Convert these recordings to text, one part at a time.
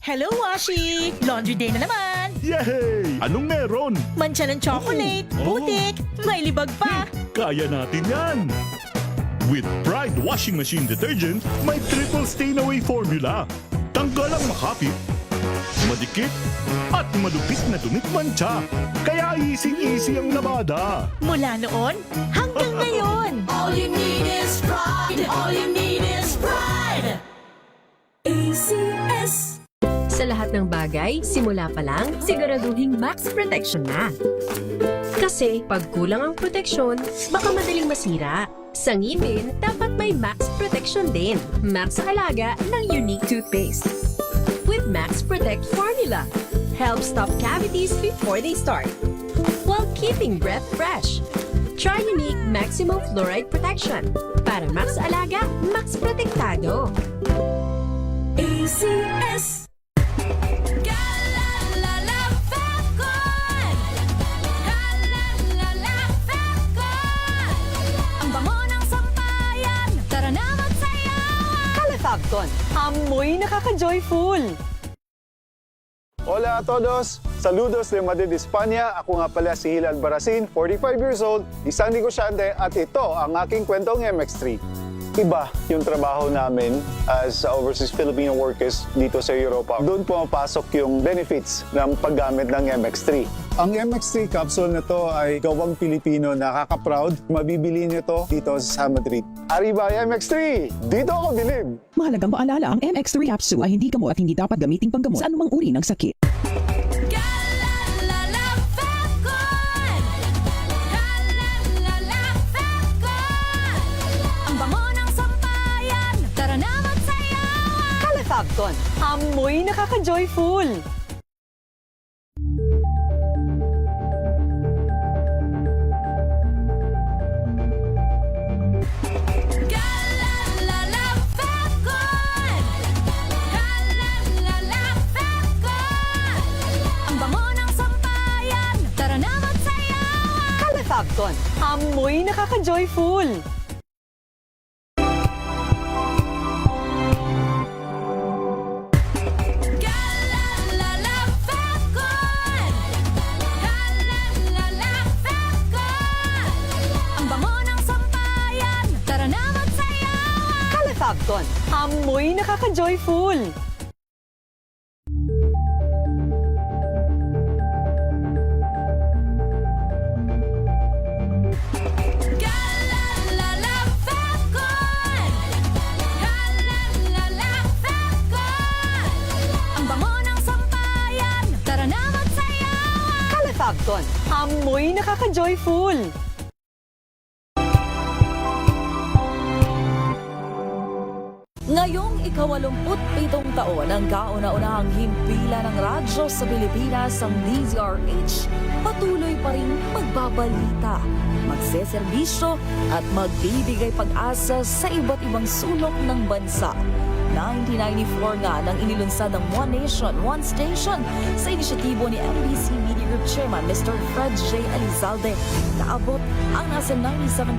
Hello, Washi! Laundry day na naman! Yay! Anong meron? Mancha ng chocolate, Oh. putik, may libag pa! Kaya natin yan! With Pride Washing Machine Detergent, may triple stain-away formula. Tanggal ang makapit, madikit, at malupit na dumit mancha. Kaya easy-easy ang labada. Mula noon hanggang ngayon! All you need is pride. All you need is pride. ACS. Sa lahat ng bagay, simula pa lang, siguraduhing max protection na. Kasi pag kulang ang proteksyon, baka madaling masira. Sa ngipin, dapat may max protection din. Max Alaga ng Unique Toothpaste. With Max Protect Formula. Help stop cavities before they start. While keeping breath fresh. Try Unique Maximum Fluoride Protection. Para Max Alaga, Max Protektado. ACS. Galalala Falcon. Galalala Falcon. Ang bango ng sampayan. Tara na magsayawan. Calefabcon, amoy nakaka-joyful! Hola a todos! Saludos de Madrid, España. Ako nga pala si Hilal Baracin, 45 years old, isang negosyante at ito ang aking kwentong MX3. Iba yung trabaho namin as overseas Filipino workers dito sa Europa. Doon pumapasok yung benefits ng paggamit ng MX3. Ang MX3 capsule na to ay gawang Pilipino, nakaka-proud. Mabibili nyo to dito sa Madrid. Arriba MX3! Dito ako bilib! Mahalagang paalala, ang MX3 capsule ay hindi gamot at hindi dapat gamiting panggamot sa anumang uri ng sakit. Galalala Falcon. Galalala Falcon. Ang bango ng sampayan. Tara na magsayawan. Calefabcon, amoy nakaka-joyful! Galalala Falcon. Galalala Falcon. Ang bango ng sampayan. Tara na magsayawan. Calefabcon, amoy nakaka-joyful! Galalala Falcon. Galalala Falcon. Ang bango ng sampayan. Tara na magsayawan. Calefabcon, amoy nakaka-joyful! Galalala Falcon. Galalala Falcon. Ang bango ng sampayan. Tara na magsayawan. Calefabcon, amoy nakaka-joyful! Ngayong ika-87 taon ang kauna-unahang himpilan ng radyo sa Pilipinas ang DZRH, patuloy pa rin magbabalita, magseserbisyo at magbibigay pag-asa sa iba't ibang sulok ng bansa. 1994 nga nang inilunsad ang One Nation, One Station sa inisyatibo ni MBC Media Group Chairman Mr. Fred J. Elizalde. Naabot ang nasa 97%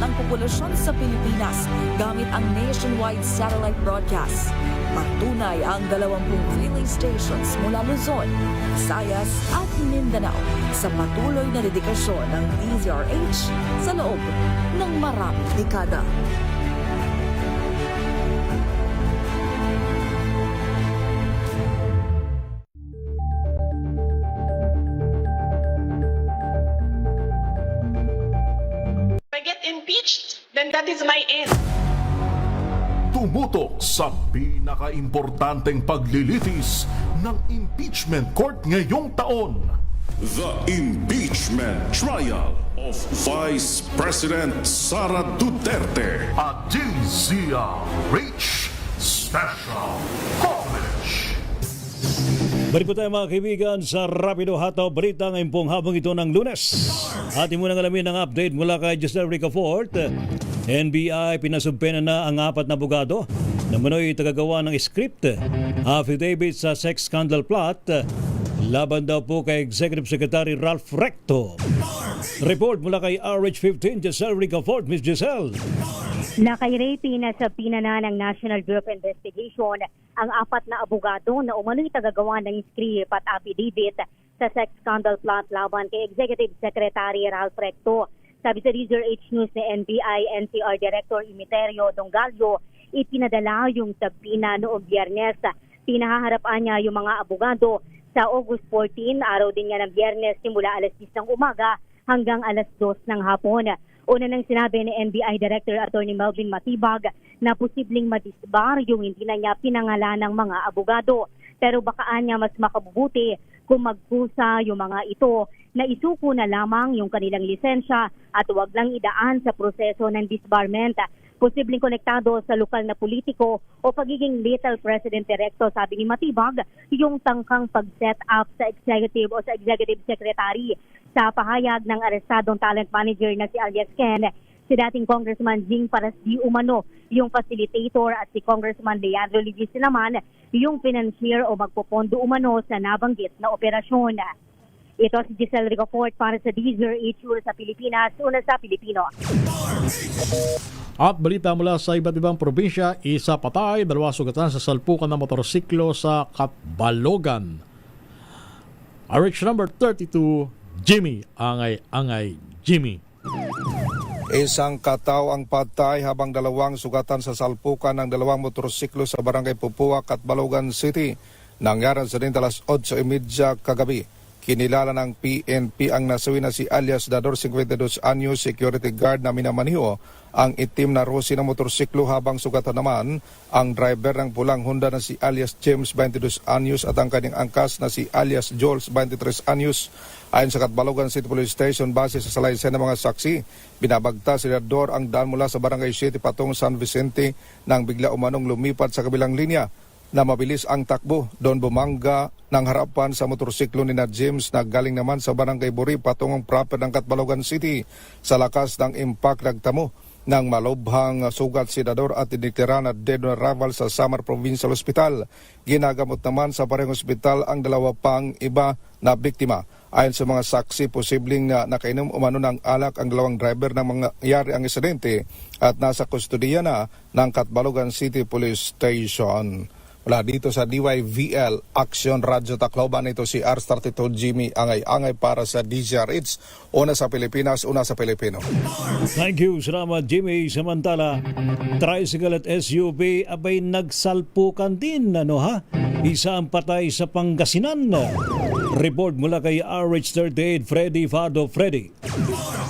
ng populasyon sa Pilipinas gamit ang nationwide satellite broadcast. Patunay ang 20 relay stations mula Luzon, Visayas at Mindanao sa patuloy na dedikasyon ng DZRH sa loob ng maraming dekada. If I get impeached, then that is my end. Tumutok sa pinaka-importanteng paglilitis ng impeachment court ngayong taon. The impeachment trial of Vice President Sara Duterte. At DZRH Special Coverage. Balik po tayo mga kaibigan sa Rapido Hataw Balita ngayong pong habang ito ng Lunes. Ating munang alamin ang update mula kay Giselle Ricafort. NBI pinasumpena na ang 4 na abogado na manoy tagagawa ng script affidavit sa sex scandal plot laban daw po kay Executive Secretary Ralph Recto. Report mula kay RH15 Giselle Ricafort. Miss Giselle. Nakairay pinasabina na ng National Bureau of Investigation ang 4 na abogado na umano'y tagagawa ng script at affidavit sa sex scandal plot laban kay Executive Secretary Ralph Recto. Sabi sa DZRH News ni NBI-NCR Director Imiterio Dongallo, ipinadala yung sabina noong Biyernes. Pinahaharapan niya yung mga abogado sa August 14, araw din nga ng Biyernes, simula alas 10 ng umaga hanggang alas 2 ng hapon. Una nang sinabi ni NBI Director Attorney Melvin Matibag na posibleng madisbar yung hindi na niya pinangalan ng mga abogado. Pero bakaan niya mas makabubuti kung magkusa yung mga ito na isuko na lamang yung kanilang lisensya at huwag lang idaan sa proseso ng disbarment. Posibleng konektado sa lokal na politiko o pagiging lethal president directo, sabi ni Matibag, yung tangkang pag-set up sa executive o sa executive secretary. Sa pahayag ng arestadong talent manager na si alias Ken, si dating Congressman Jing Parasdi umano yung facilitator at si Congressman Leandro Ligis naman yung financier o magpopondo umano sa nabanggit na operasyon. Ito si Giselle Ricafort para sa DZRH sa Pilipinas, una sa Pilipino. At balita mula sa iba't ibang probinsya, isa patay, 2 sugatan sa salpukan ng motorsiklo sa Catbalogan. RH number 32, Jimmy, angay Jimmy. Isang katao ang patay habang 2 sugatan sa salpukan ng 2 motorsiklo sa barangay Pupua, Catbalogan City. Nangyari sa rin alas 8:30 kagabi. Kinilala ng PNP ang nasawi na si alias Dador 52 anyos security guard na minamaniho ang itim na Rossi na motorsiklo habang sugatan naman ang driver ng pulang Honda na si alias James 22 anyos at ang kanyang angkas na si alias Jules 23 anyos. Ayon sa Catbalogan City Police Station, base sa salaysay ng mga saksi, binabagta si Dador ang daan mula sa Barangay City patong San Vicente nang bigla umanong lumipat sa kabilang linya. Na mabilis ang takbo, doon bumangga ng harapan sa motorsiklo ni na James na galing naman sa Barangay Buri patungong proper ng Catbalogan City. Sa lakas ng impact nagtamo ng malubhang sugat si Dador at diniklara na dead on arrival sa Samar Provincial Hospital. Ginagamot naman sa parehong ospital ang 2 pang iba na biktima. Ayon sa mga saksi, posibleng nakainom umano ng alak ang 2 driver ng mangyari ang insidente at nasa kustodiya na ng Catbalogan City Police Station. Wala dito sa DYVL Action Radyo Tacloban, ito si R32 Jimmy, angay para sa DZRH, una sa Pilipinas, una sa Pilipino. Thank you, salamat Jimmy. Samantala, tricycle at SUV abay nagsalpukan din, Isa ang patay sa Pangasinan. Report mula kay RH38 Freddy Fado. Freddy.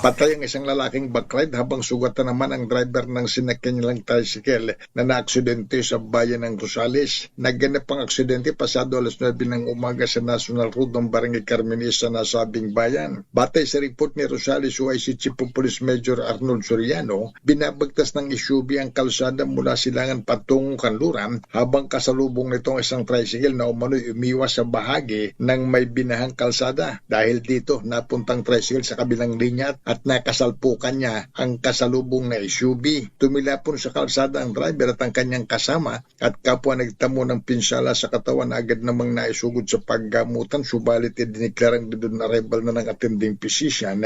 Patay ang isang lalaking backride habang sugatan naman ang driver ng sinakyan nilang tricycle na naaksidente sa bayan ng Rosales. Nagganap ang aksidente pasado alas 9 ng umaga sa National Road ng Barangay Carmenesa sa nasabing bayan. Batay sa report ni Rosales OIC Chief of Police Major Arnold Soriano, binabagtas ng SUV ang kalsada mula Silangan patungong Kanluran habang kasalubong nitong isang tricycle na umano'y umiwas sa bahagi ng may binahang kalsada. Dahil dito, napuntang tricycle sa kabilang linya at nakasalpukan niya ang kasalubong na SUV. Tumilapon sa kalsada ang driver at ang kanyang kasama at kapwa nagtamo ng pinsala sa katawan na agad namang naisugod sa paggamutan, subalit diniklarang dead on arrival na ng attending physician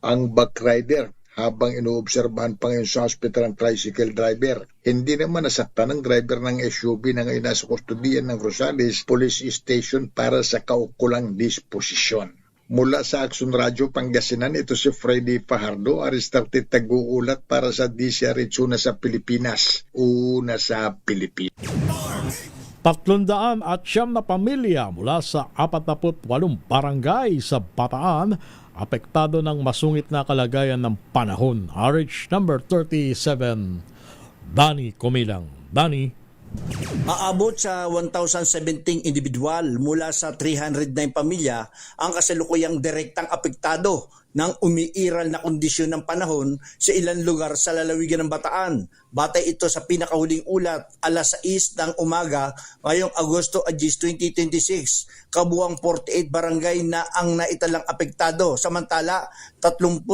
ang backrider habang inoobserbahan pa ngayon sa hospital ang tricycle driver. Hindi naman nasaktan ng driver ng SUV na ngayon nasa kustodiyan ng Rosales Police Station para sa kaukulang disposisyon. Mula sa Action Radio Pangasinan, ito si Freddy Fajardo, Aristarte Taguulat para sa DZRH, una sa Pilipinas, una sa Pilipinas. 300 at 9 na pamilya mula sa 48 barangay sa Bataan apektado ng masungit na kalagayan ng panahon. RH number 37, Dani Comilang. Dani. Aabot sa 1,017 individual mula sa 309 pamilya ang kasalukuyang direktang apektado ng umiiral na kondisyon ng panahon sa ilang lugar sa lalawigan ng Bataan. Batay ito sa pinakahuling ulat alas 6 ng umaga ngayong Agosto 10, 2026. Kabuang 48 barangay na ang naitalang apektado. Samantala, 32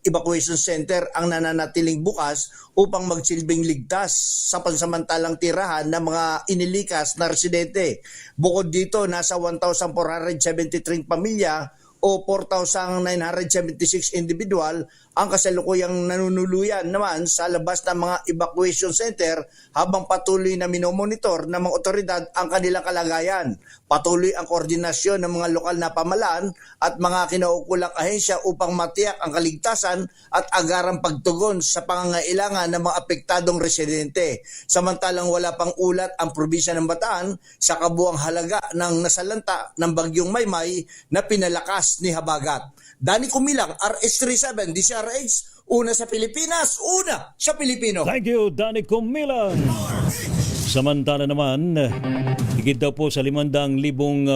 evacuation center ang nananatiling bukas upang magsilbing ligtas sa pansamantalang tirahan ng mga inilikas na residente. Bukod dito, nasa 1,473 pamilya o o 4,976 individual ang kasalukuyang nanunuluyan naman sa labas ng mga evacuation center habang patuloy na minomonitor ng mga otoridad ang kanilang kalagayan. Patuloy ang koordinasyon ng mga lokal na pamahalaan at mga kinaukulang ahensya upang matiyak ang kaligtasan at agarang pagtugon sa pangangailangan ng mga apektadong residente. Samantalang wala pang ulat ang probinsya ng Bataan sa kabuang halaga ng nasalanta ng Bagyong Maymay na pinalakas ni Habagat. Danny Kumilang, RS37, DCRH, una sa Pilipinas, una sa Pilipino. Thank you, Danny Kumilang. Samantala naman, higit daw po sa 500,000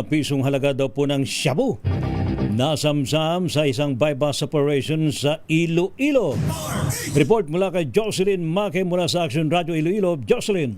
pisong halaga daw po ng shabu nasamsam sa isang bypass operation sa Iloilo. Report mula kay Jocelyn Make mula sa Action Radio Iloilo. Jocelyn.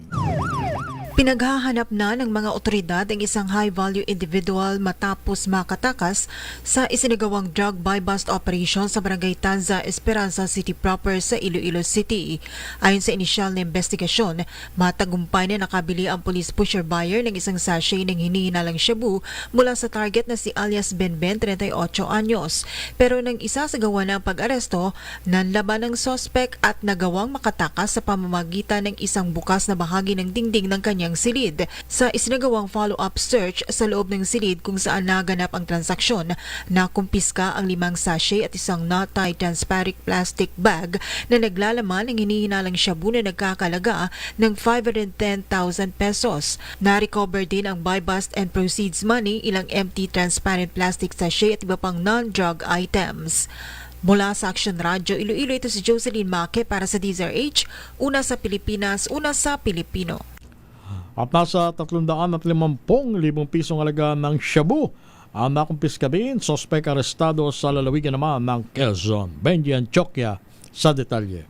Pinaghahanap na ng mga otoridad ang isang high-value individual matapos makatakas sa isinagawang drug buy-bust operation sa Barangay Tanza, Esperanza City proper sa Iloilo City. Ayon sa inisyal na investigasyon, matagumpay na nakabili ang police pusher buyer ng isang sachet ng hinihinalang shabu mula sa target na si alias Benben, 38 anyos. Pero nang isasagawa na ang pag-aresto, nanlaban ng sospek at nagawang makatakas sa pamamagitan ng isang bukas na bahagi ng dingding ng kanyang silid. Sa isinagawang follow-up search sa loob ng silid kung saan naganap ang transaksyon, nakumpiska ang 5 sachet at isang not-tied transparent plastic bag na naglalaman ng hinihinalang shabu na nagkakalaga ng 510,000 pesos. Na-recover din ang buy-bust and proceeds money, ilang empty transparent plastic sachet at iba pang non-drug items. Mula sa Action Radio Iloilo, ito si Jocelyn Make para sa DZRH, una sa Pilipinas, una sa Pilipino. At nasa 350,000 pisong halaga ng shabu ang nakumpiska din, sospek arestado sa lalawigan naman ng Quezon. Benji Antioquia sa detalye.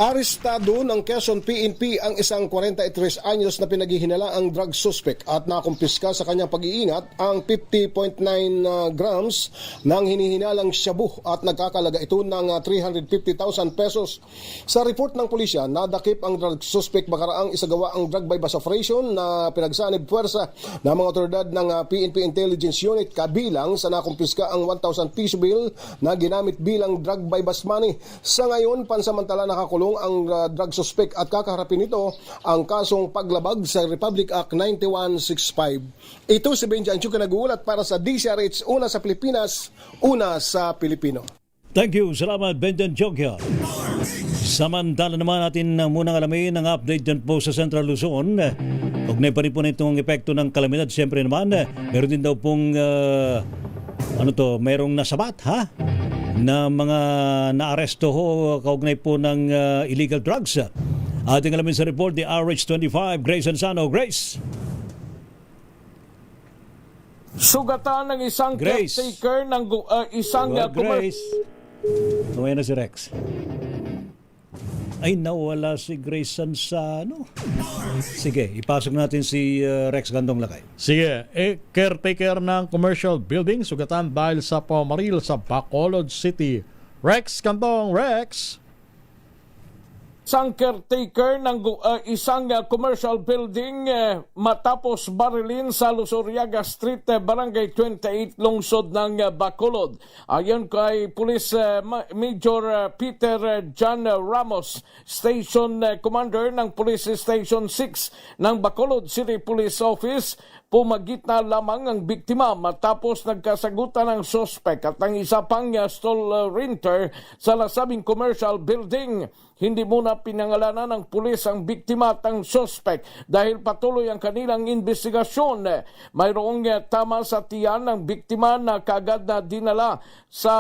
Arestado ng Quezon PNP ang isang 43 anyos na pinaghihinalaang drug suspect at nakumpiska sa kanyang pag-iingat ang 50.9 grams ng hinihinalang shabu at nagkakalaga ito ng 350,000 pesos. Sa report ng pulisya, nadakip ang drug suspect makaraang isagawa ang drug buy-bust operation na pinagsanib puwersa ng mga otoridad ng PNP Intelligence Unit kabilang sa nakumpiska ang 1,000 piso bill na ginamit bilang drug buy-bust money. Sa ngayon, pansamantala nakakulong ang drug suspect at kakaharapin nito ang kasong paglabag sa Republic Act 9165. Ito si Benji Antioquia nag-uulat para sa DCRH, una sa Pilipinas, una sa Pilipino. Thank you. Salamat, Benji Antioquia. Samantala naman natin munang alamin ang update dyan po sa Central Luzon. Ugnay pa rin po na itong epekto ng kalamidad. Siyempre naman, meron din daw pong merong nasabat, ha? Na mga naaresto ho kaugnay po ng illegal drugs. Ating alamin sa report ni RH25, Grace Ansano. Grace. Sugatan ng isang Grace. caretaker ng isang Grace. Tumaya na si Rex. Ay, nawala si Grace Ansano. Sige, ipasok natin si Rex Gandong Lakay. Sige, caretaker ng commercial building, sugatan dahil sa pamaril sa Bacolod City. Rex Gandong, Rex! Isang caretaker ng isang commercial building matapos barilin sa Luzuriaga Street, Barangay 28, lungsod ng Bacolod. Ayon kay Police Major Peter John Ramos, Station Commander ng Police Station 6 ng Bacolod City Police Office, pumagitna lamang ang biktima matapos nagkasagutan ng sospek at ang isa pang stall renter sa nasabing commercial building. Hindi muna pinangalanan ng pulis ang biktima at ang sospek dahil patuloy ang kanilang investigasyon. Mayroong tama sa tiyan ng biktima na kaagad na dinala sa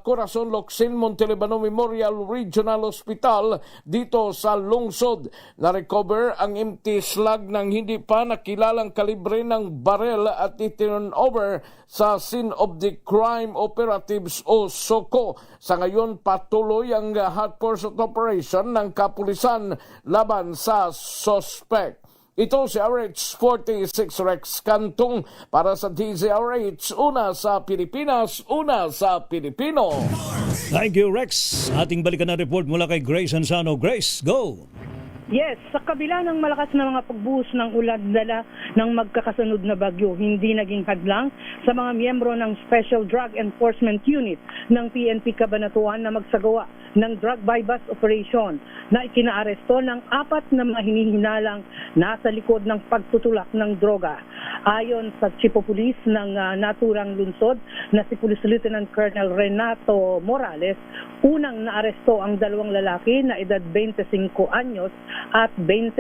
Corazon Locsin Montelibano Memorial Regional Hospital dito sa lungsod. Na-recover ang empty slug ng hindi pa nakilalang kalibre ng barel at iturn over sa scene of the crime operatives o SOCO. Sa ngayon, patuloy ang hot pursuit operation ng kapulisan laban sa suspect. Ito si RH46 Rex Cantong para sa DZRH, una sa Pilipinas, una sa Pilipino. Thank you, Rex. Ating balikan na report mula kay Grace Ansano. Grace, go! Yes, sa kabila ng malakas na mga pagbuhos ng ulan dala ng magkakasunod na bagyo, hindi naging hadlang sa mga miyembro ng Special Drug Enforcement Unit ng PNP Cabanatuan na magsagawa ng drug buy-bust operation na ikinaaresto ng 4 na mga hinihinalang nasa likod ng pagtutulak ng droga. Ayon sa Chief of Police ng naturang lungsod na si Police Lieutenant Colonel Renato Morales, unang naaresto ang 2 lalaki na edad 25 anyos at 26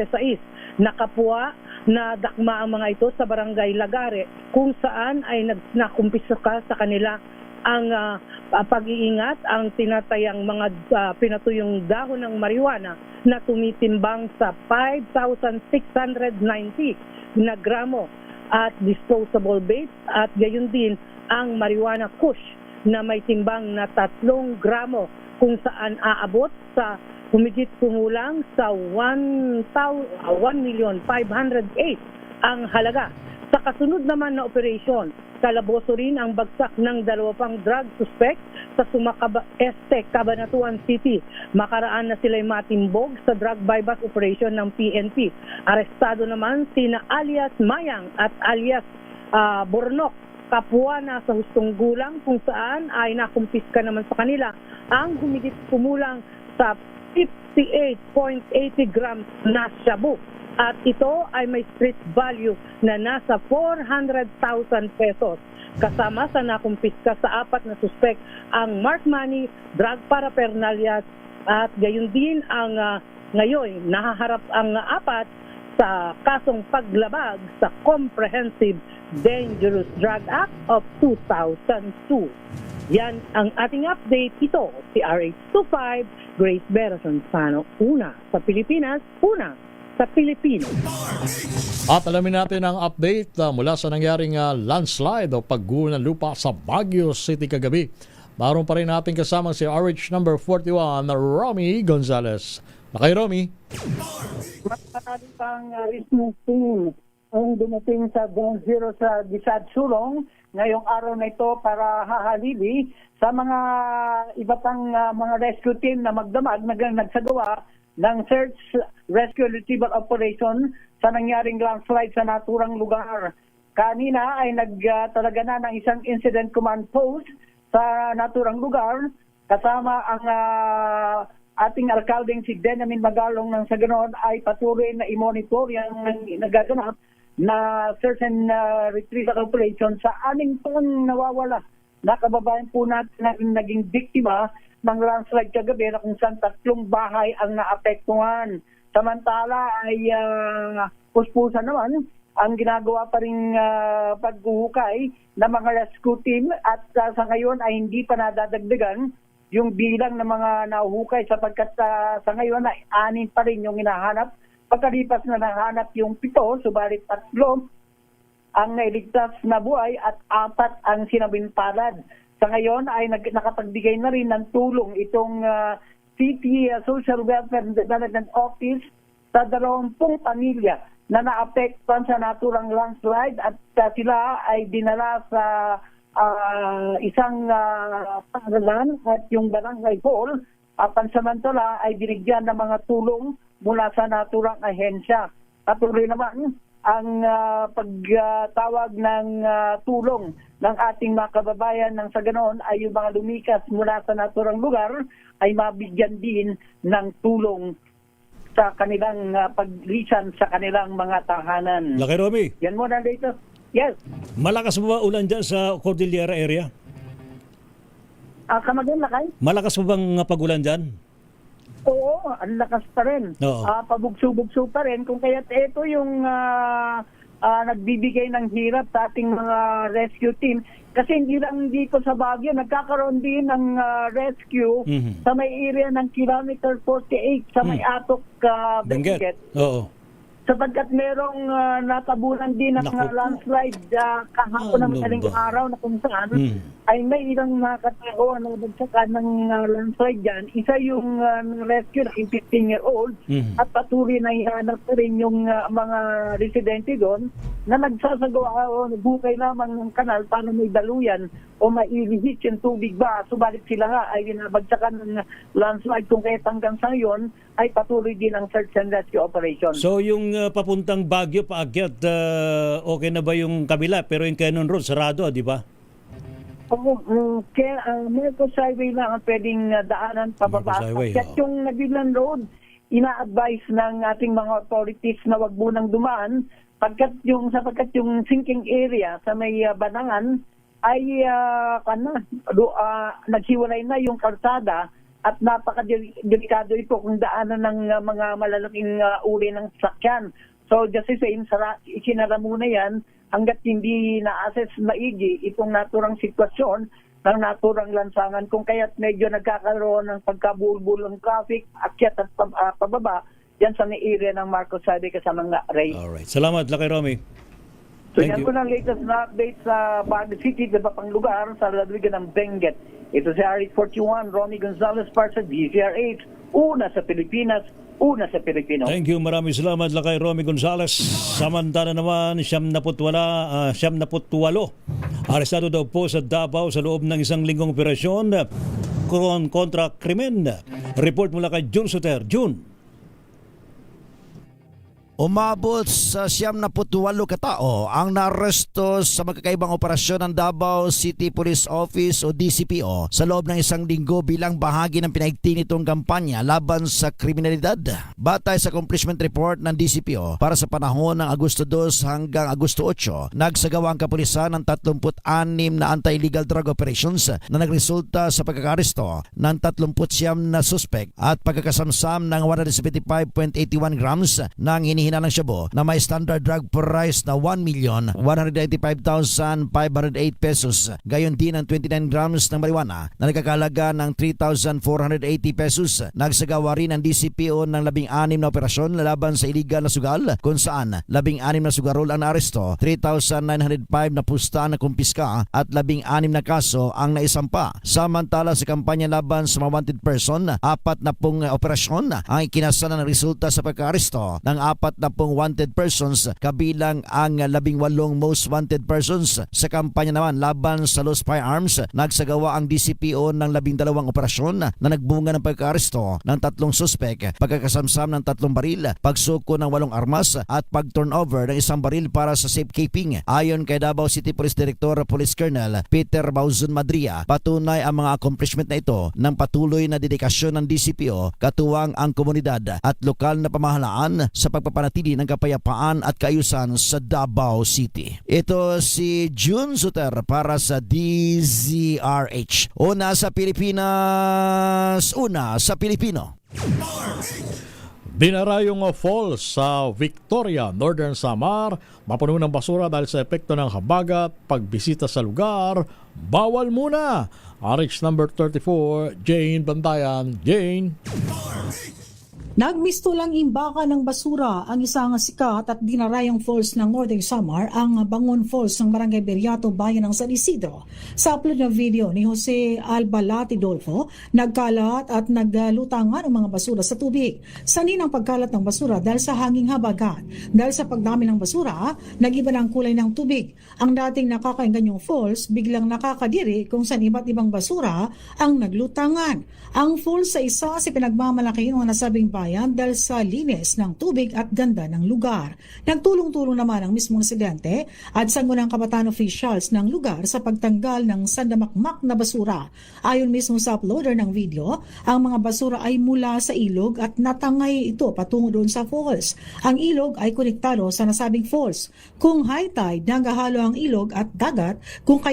na kapwa na dakma ang mga ito sa Barangay Lagare kung saan ay nakumpisa sa kanila ang pag-iingat, ang tinatayang mga pinatuyong dahon ng marijuana na tumitimbang sa 5,690 na gramo at disposable vapes at gayon din ang marijuana kush na may timbang na 3 gramo kung saan aabot sa humigit kumulang sa 1,508,000 ang halaga. Sa kasunod naman na operasyon, kalaboso rin ang bagsak ng 2 pang drug suspect sa Sumakaba Este, Cabanatuan City. Makaraan na sila'y matimbog sa drug buy-bust operation ng PNP. Arestado naman sina alias Mayang at alias Bornok, kapwa na sa hustong gulang kung saan ay nakumpiska naman sa kanila ang humigit kumulang sa 58.80 grams na shabu. At ito ay may street value na nasa 400,000 pesos. Kasama sa nakumpiska sa 4 na suspect ang marked money, drug paraphernalia at gayon din ang ngayon nahaharap ang 4 sa kasong paglabag sa Comprehensive Dangerous Drug Act of 2002. Yan ang ating update. Ito si RH25, Grace Berason Sano. Una sa Pilipinas, una sa Pilipino. At alamin natin ang update mula sa nangyaring landslide o pagguho ng lupa sa Baguio City kagabi. Maroon pa rin natin kasama si RH number 41 na Romy Gonzalez. Nakay Romy. Maraming pang rescue team ang dumating sa Ground Zero sa Gisad Sulong ngayong araw na ito para hahalili sa mga iba pang mga rescue team na magdamag nagsagawa ng search, rescue, retrieval operation sa nangyaring landslide sa naturang lugar. Kanina ay nagtalaga na ng isang incident command post sa naturang lugar kasama ang ating alkaldeng si Benjamin Magalong ng sa ganon ay patuloy na i-monitor yung nagaganap na search and retrieval operation sa 6 pong nawawala na kababayan po natin na naging biktima ng landslide kagabi na kung saan 3 bahay ang naapektuhan. Samantala ay puspusan naman ang ginagawa pa rin paghuhukay ng mga rescue team at sa ngayon ay hindi pa nadadagdagan yung bilang ng mga nahuhukay sapagkat sa ngayon ay 6 pa rin yung hinahanap. Pagkalipas na nahanap yung 7, subalit 3 ang nailigtas na buhay at 4 ang sinabinpalad. Sa ngayon ay nakapagbigay na rin ng tulong itong City Social Welfare Development Office sa 20 pamilya na naapektuhan sa naturang landslide at sila ay dinala sa isang paaralan at yung barangay hall. Pansamantala ay binigyan ng mga tulong mula sa naturang ahensya. Patuloy naman ang pagtawag ng tulong ng ating mga kababayan ng sa ganoon ay yung mga lumikas mula sa naturang lugar ay mabigyan din ng tulong sa kanilang paglisan sa kanilang mga tahanan. Laki Romy. Yan muna dito. Yes. Malakas ba ulan dyan sa Cordillera area? Kamagin lakay? Malakas ba bang pagulan dyan? Oo, ang lakas pa rin. Pabugso-bugso pa rin. Kung kaya't ito yung nagbibigay ng hirap sa ating mga rescue team. Kasi hindi lang dito sa Baguio, nagkakaroon din ng rescue sa may area ng kilometer 48 sa may Atok, Benguet. Oo. Sapagkat merong natabunan din ng landslide kahapon ng madaling araw na kung saan ay may ilang nakatao na nagsakan ng landslide dyan. Isa yung rescue na 15-year-old at patuloy na ihanap rin yung mga residente doon na nagsasagawa o nagbukay lamang ng kanal para may daluyan o mairihit yung tubig ba. Subalit sila nga ay nabagsakan ng landslide kung kahit hanggang sa ngayon ay patuloy din ang search and rescue operation. So yung papuntang Baguio, paakyat, okay na ba yung kabila? Pero yung Cannon Road, sarado, di ba? Marcos Highway lang ang pwedeng daanan pababa. At yung Nabilan Road, ina-advise ng ating mga authorities na wag munang dumaan sapagkat yung sinking area sa may Banangan ay naghiwalay na yung kalsada at napaka-delikado ito kung daanan ng mga malalaking uri ng sasakyan. So just the same, isinara muna yan hanggat hindi na-assess maigi itong naturang sitwasyon ng naturang lansangan kung kaya't medyo nagkakaroon ng pagkabulbul ng traffic, akyat at pababa yan sa area ng Marcos Highway kasama ng Ray. Alright. Salamat, Lakay Romy. So yan po na latest na update sa Baguio City, iba pang lugar sa lalawigan ng Benguet. Ito si RH41, Romy Gonzalez para sa DZRH. Una sa Pilipinas, una sa Pilipino. Thank you, maraming salamat Lakay Romy Gonzalez. Samantala naman, 78 arestado daw po sa Davao sa loob ng isang linggong operasyon kontra krimen. Report mula kay June Soter. June. Umabot sa 78 katao ang naresto sa magkakaibang operasyon ng Davao City Police Office o DCPO sa loob ng isang linggo bilang bahagi ng pinaigting nitong kampanya laban sa kriminalidad. Batay sa accomplishment report ng DCPO para sa panahon ng Agosto 2 hanggang Agosto 8, nagsagawa ang kapulisan ng 36 na anti-illegal drug operations na nagresulta sa pagkakaresto ng 39 na suspect at pagkakasamsam ng 175.81 grams ng hinalang shabu na may standard drug price na 1,195,508 pesos. Gayon din ang 29 grams ng marijuana na nagkakalaga ng 3,480 pesos. Nagsagawa rin ang DCPO ng 16 na operasyon laban sa illegal na sugal kung saan 16 na sugarol ang naaresto, 3,905 na pusta na kumpiska at 16 na kaso ang naisampa. Samantala sa kampanya laban sa mga wanted person, 40 operasyon ang ikinasa na ng resulta sa pagkaaresto ng 40 wanted persons kabilang ang 18 most wanted persons. Sa kampanya naman laban sa lost firearms, nagsagawa ang DCPO ng 12 operasyon na nagbunga ng pagkaaresto ng 3 suspek, pagkakasamsam ng 3 baril, pagsuko ng 8 armas at pag-turnover ng 1 baril para sa safekeeping. Ayon kay Davao City Police Director Police Colonel Peter Bauzon Madria, patunay ang mga accomplishment na ito ng patuloy na dedikasyon ng DCPO katuwang ang komunidad at lokal na pamahalaan sa pagpapanatili ng kapayapaan at kaayusan sa Davao City. Ito si June Suter para sa DZRH. Una sa Pilipinas, una sa Pilipino. Binarayong falls sa Victoria, Northern Samar, mapuno ng basura dahil sa epekto ng habagat. Pagbisita sa lugar, bawal muna. RH number 34, Jane Bantayan. Jane. Nagmistulang imbaka ng basura ang isang sikat at dinarayang falls ng Northern Samar, ang Bangon Falls ng Barangay Beriato, Bayan ng San Isidro. Sa upload na video ni Jose Albalati Dolfo, nagkalat at naglutangan ang mga basura sa tubig. Sanhin ang pagkalat ng basura dahil sa hanging habagat. Dahil sa pagdami ng basura, nag-iba ng kulay ng tubig. Ang dating nakakainganyong falls, biglang nakakadiri kung saan iba't ibang basura ang naglutangan. Ang falls sa isa si pinagmamalaki ng nasabing bayan dahil sa linis ng tubig at ganda ng lugar. Nagtulong-tulong naman ang mismong residente at sangguniang kabataan officials ng lugar sa pagtanggal ng sandamakmak na basura. Ayon mismo sa uploader ng video, ang mga basura ay mula sa ilog at natangay ito patungo doon sa falls. Ang ilog ay konektado sa nasabing falls. Kung high tide, nagahalo ang ilog at dagat, kung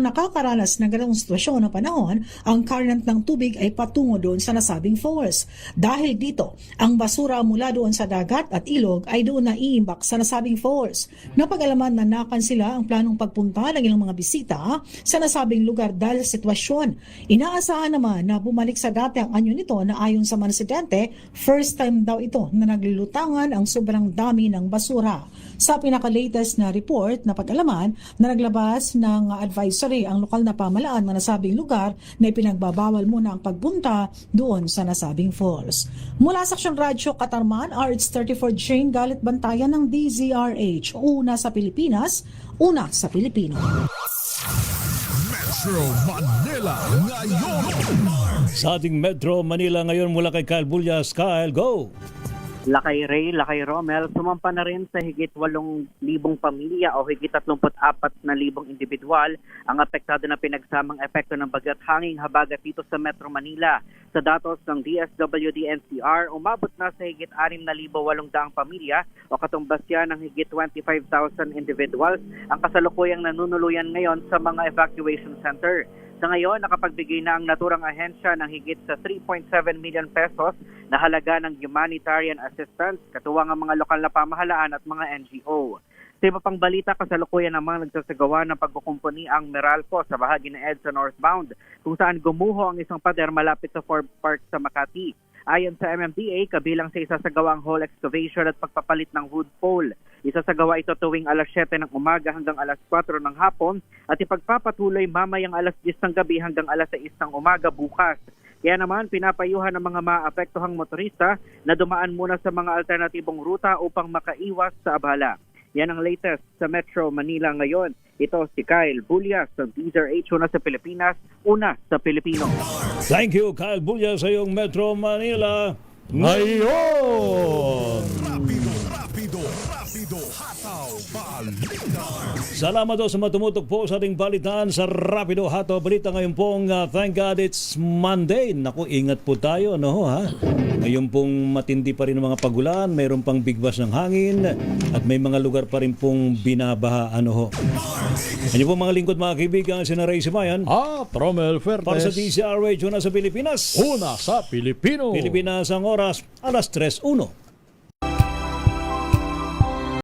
nakakaranas ng ganong sitwasyon ng panahon, ang current ng tubig ay patungo doon sa nasabing falls. Dahil dito, ang basura mula doon sa dagat at ilog ay doon na iimbak sa nasabing falls. Napag-alaman na nakansila ang planong pagpunta ng ilang mga bisita sa nasabing lugar dahil sa sitwasyon. Inaasahan naman na bumalik sa dati ang anyo nito na ayon sa mga residente, first time daw ito na naglulutangan ang sobrang dami ng basura. Sa pinaka-latest na report na pag-alaman na naglabas ng advisory ang lokal na pamahalaan ng nasabing lugar na ipinagbabawal muna ang pagpunta doon sa nasabing falls. Mula sa Aksyon Radyo Katarman, RH34 Jane Galit Bantayan ng DZRH. Una sa Pilipinas, una sa Pilipino. Metro Manila ngayon. Sa ating Metro Manila ngayon mula kay Kyle Bullas. Kyle, go! Lakay Ray, Lakay Romel, sumampa na rin sa higit 8,000 pamilya o higit 34,000 individual ang apektado na pinagsamang epekto ng bagyo at hanging habagat dito sa Metro Manila. Sa datos ng DSWD-NCR, umabot na sa higit 6,800 pamilya o katumbas yan ng higit 25,000 individuals ang kasalukuyang nanunuluyan ngayon sa mga evacuation center. Sa ngayon, nakapagbigay na ang naturang ahensya ng higit sa 3.7 million pesos na halaga ng humanitarian assistance, katuwang ang mga lokal na pamahalaan at mga NGO. Sa iba pang balita, kasalukuyan namang nagsasagawa ng pagkukumpuni ang Meralco sa bahagi ng EDSA northbound, kung saan gumuho ang isang pader malapit sa Ford Park sa Makati. Ayon sa MMDA, kabilang sa isasagawa ang hole excavation at pagpapalit ng wood pole. Isasagawa ito tuwing alas 7 ng umaga hanggang alas 4 ng hapon at ipagpapatuloy mamayang alas 10 ng gabi hanggang alas 6 ng umaga bukas. Kaya naman, pinapayuhan ng mga maapektuhang motorista na dumaan muna sa mga alternatibong ruta upang makaiwas sa abala. Yan ang latest sa Metro Manila ngayon. Ito si Kyle Bullas ng DZRH, una sa Pilipinas, una sa Pilipino. Thank you, Kyle Bullas sa iyong Metro Manila ngayon. Rapido, hataw, balita. Salamat daw sa matumutok po sa ating balitaan sa Rapido Hataw Balita ngayon pong thank God it's Monday. Naku, ingat po tayo, no, ha? Ngayon pong matindi pa rin ang mga pagulan, mayroon pang bigbas ng hangin at may mga lugar pa rin pong binabaha, ano ho. Ano po mga lingkod, mga kaibigan, si Ray Simayan at Romel Fertes para sa DZRH, una sa Pilipinas, una sa Pilipino. Pilipinas ang oras, alas 3:01.